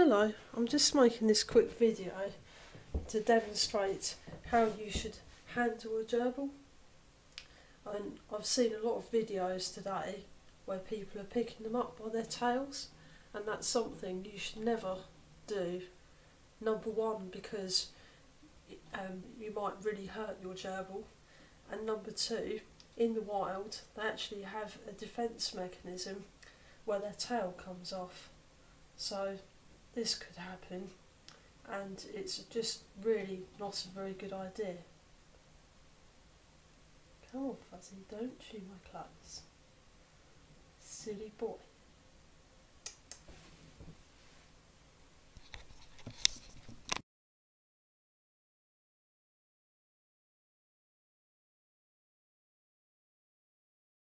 Hello, I'm just making this quick video to demonstrate how you should handle a gerbil. And I've seen a lot of videos today where people are picking them up by their tails, and that's something you should never do. Number one, because you might really hurt your gerbil, and number two, in the wild they actually have a defence mechanism where their tail comes off. So this could happen, and it's just really not a very good idea. Come on, Fuzzy, don't chew my clothes. Silly boy.